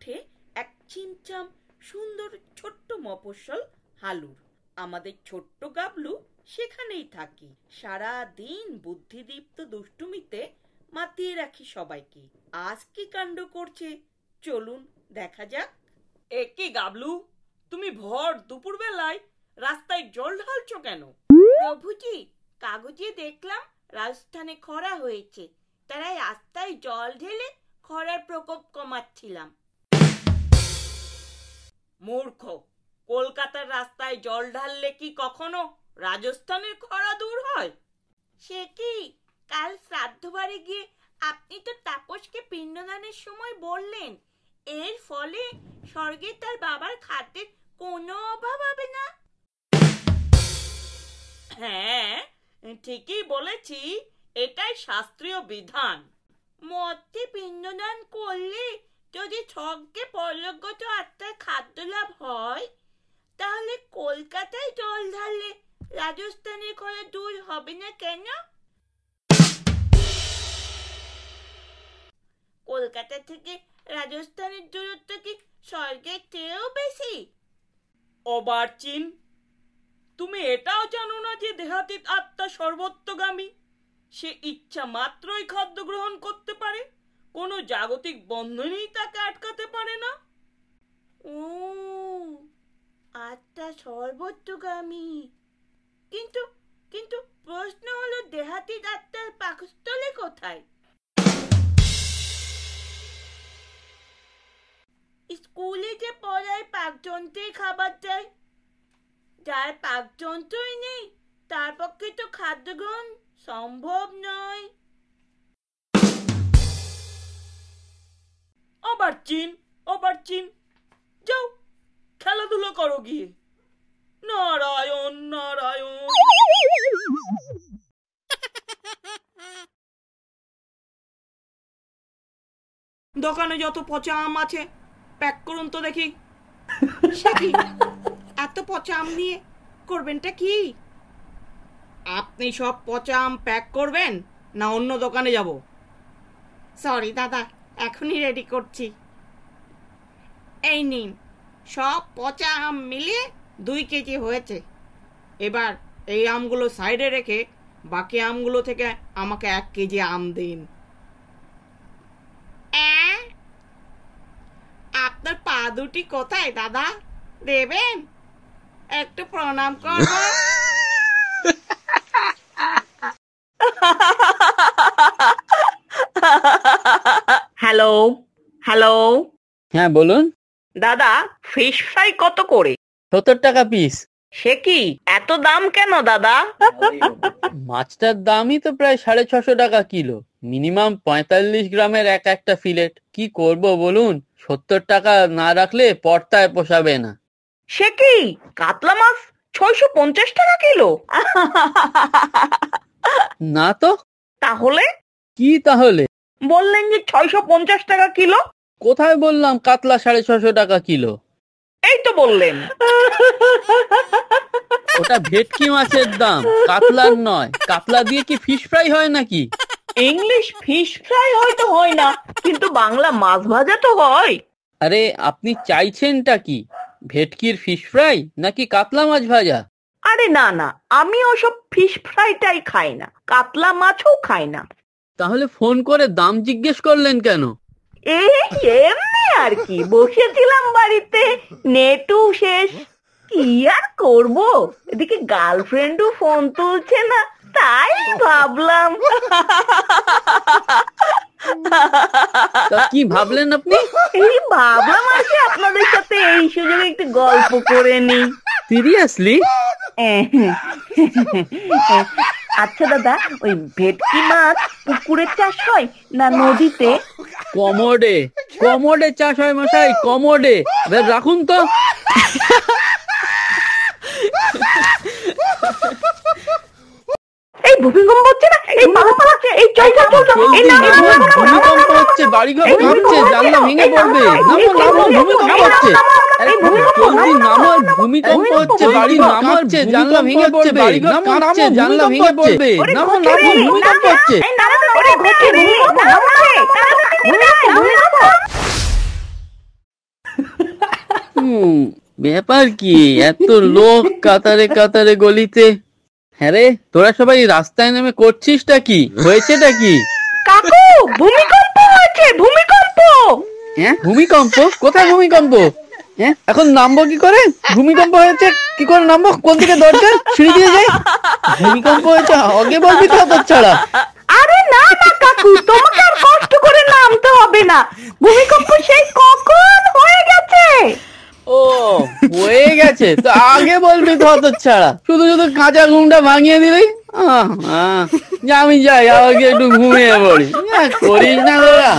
ওঠে এক চিমচাম সুন্দর ছোট্ট মফস্বল হালুর। আমাদের ছোট্ট গাবলু সেখানেই থাকি। সারা দিন বুদ্ধিদীপ্ত দুষ্টুমিতে মাতিয়ে রাখি সবাইকে। আজ কি কাণ্ড করছে চলুন দেখা যাক। একে গাবলু, তুমি ভর দুপুর বেলায় রাস্তায় জল ঢালছো কেন? প্রভুজি, কাগজে দেখলাম রাজস্থানে খরা হয়েছে, তাই রাস্তায় জল ঢেলে খরার প্রকোপ কমাচ্ছিলাম। মূর্খ, কলকাতার রাস্তায় জল ঢাললে কি কখনো রাজস্থানের খরা দূর হয়? সে কি, কাল শ্রাদ্ধ বাড়ি গিয়ে আপনি তো তাপসকে পিণ্ডদানের সময় বললেন এর ফলে স্বর্গে তার বাবার খাদ্যের কোনো অভাব হবে না। হ্যাঁ, ঠিকই বলেছি, এটাই শাস্ত্রীয় বিধান। মধ্যে পিণ্ডদান করলে যদি স্বর্গে পরলোকগত আত্মার খাদ্য লাভ হয়, তাহলে কলকাতায় জল ঢাললে রাজস্থানের খরা দূর হবে না কেন? কলকাতা থেকে রাজস্থানের দূরত্ব কি স্বর্গের চেয়েও বেশি? অবার্চিন, তুমি এটাও জানো না যে দেহাতীত আত্মা সর্বত্রগামী? সে ইচ্ছা মাত্রই খাদ্য গ্রহণ করতে পারে, কোনো জাগতিক বন্ধনই তাকে আটকাতে পারে না। ও, আত্মা সর্বত্রগামী। কিন্তু কিন্তু প্রশ্ন হলো, দেহাতীত আত্মার পাকস্থলে কোথায়? স্কুলে যে পড়ায় পাকযন্ত্রে খাবার দেয়, যার পাকযন্ত্রই নেই তার পক্ষে তো খাদ্য গ্রহণ সম্ভব নয়। অবার্চিন, যাও খেলাধুলো করো গিয়ে। নারায়ণ নারায়ণ। দোকানে যত পচা আম আছে প্যাক করুন তো দেখি। এত পচা আম নিয়ে করবেনটা কি? আপনি সব পচা আম প্যাক করবেন না অন্য দোকানে যাব? সরি দাদা, এখনই রেডি করছি। এই নিন, সব পচা আম মিলিয়ে 2 কেজি হয়েছে। এবার এই আমগুলো সাইডে রেখে বাকি আমগুলো থেকে আমাকে 1 কেজি আম দিন। আপনার পা দুটি কোথায় দাদা, দেবেন? একটু প্রণাম করব। Hello hello. হ্যাঁ বলুন। দাদা, ফিশ ফ্রাই কত করে? 70 টাকা পিস। সে কি, এত দাম কেন দাদা? মাছটার দামই তো প্রায় 650 টাকা কিলো। মিনিমাম 45 গ্রামের একটা ফিলেট। কি করব বলুন, 70 টাকা না রাখলে পর্তায় পোষাবে না। সে কি, কাতলা মাছ 650 টাকা কিলো? না তো। তাহলে কি তাহলে? বললেন যে 650 টাকা কিলো। কোথায় বললাম কাতলা 650 টাকা কিলো? এই তো বললেন। ওটা ভেটকি মাছের দাম, কাতলার নয়। কাতলা দিয়ে কি ফিশ ফ্রাই হয় নাকি? ইংলিশ ফিশ ফ্রাই হয়তো হয় না, কিন্তু বাংলা মাছ ভাজা তো হয়। আরে আপনি চাইছেনটা কি, ভেটকির ফিশ ফ্রাই নাকি কাতলা মাছ ভাজা? আরে না না, আমি ওসব ফিশ ফ্রাইটাই খাই না, কাতলা মাছও খাই না। তাহলে ফোন করে দাম জিজ্ঞেস করলেন কেন? এমনি আর কি, বসেছিলাম বাড়িতে, নেটও শেষ, কি আর করব। এদিকে গার্লফ্রেন্ডও ফোন তুলছে না, তাই ভাবলাম। কি ভাবলেন আপনি? এই ভাবলাম আর কি, আপনাদের সাথে এই সুযোগে একটু গল্প করে নিই। সিরিয়াসলি? আচ্ছা দাদা, ওই ভেটকি মাছ পুকুরে চাষ হয় না নদীতে? কমোডে চাষ হয় মশাই, কমোডে। রাখুন তো। এই ভূমিকম্প হচ্ছে না, এই পালা পালাচ্ছে, এই চল চল চল চল, এই না ভূমিকম্প হচ্ছে, বাড়িঘর কাঁপছে, জানলা ভেঙে পড়বে। নামো নামো, ভূমিকম্প হচ্ছে। জলদি নামো, ভূমিকম্প হচ্ছে, বাড়িঘর কাঁপছে, জানলা ভেঙে পড়বে। বাড়িঘর কাঁপছে, জানলা ভেঙে পড়বে। নামো নামো, ভূমিকম্প হচ্ছে। এই নামো, ভূমিকম্প হচ্ছে। ব্যাপার কি, এত লোক কাতারে কাতারে গলিতে? হ্যাঁ রে, তোরা সবাই রাস্তায় নেমে করছিসটা কি? হয়েছেটা কি? কাকু, ভূমিকম্প হয়েছে, ভূমিকম্প। হ্যাঁ, ভূমিকম্প? কোথায় ভূমিকম্প? হ্যাঁ, এখন নামবো কি করে? ভূমিকম্প হয়েছে কি করে নামবো? কোন দিকে দরজা? সিঁড়ি দিয়ে যাই? ভূমিকম্প হয়েছে আগে বলবি তো তোর ছাড়া। আরে না না কাকু, তোমাকে আর কষ্ট করে নামতে হবে না, ভূমিকম্প সেই কখন হয়ে গেছে। ও, হয়ে গেছে তো আগে বলবি তো তোর ছাড়া। শুধু শুধু কাঁচা ঘুমটা ভাঙিয়ে দিলি। আমি যাই, আগে একটু ঘুমিয়ে পড়ি। করিস না তোরা।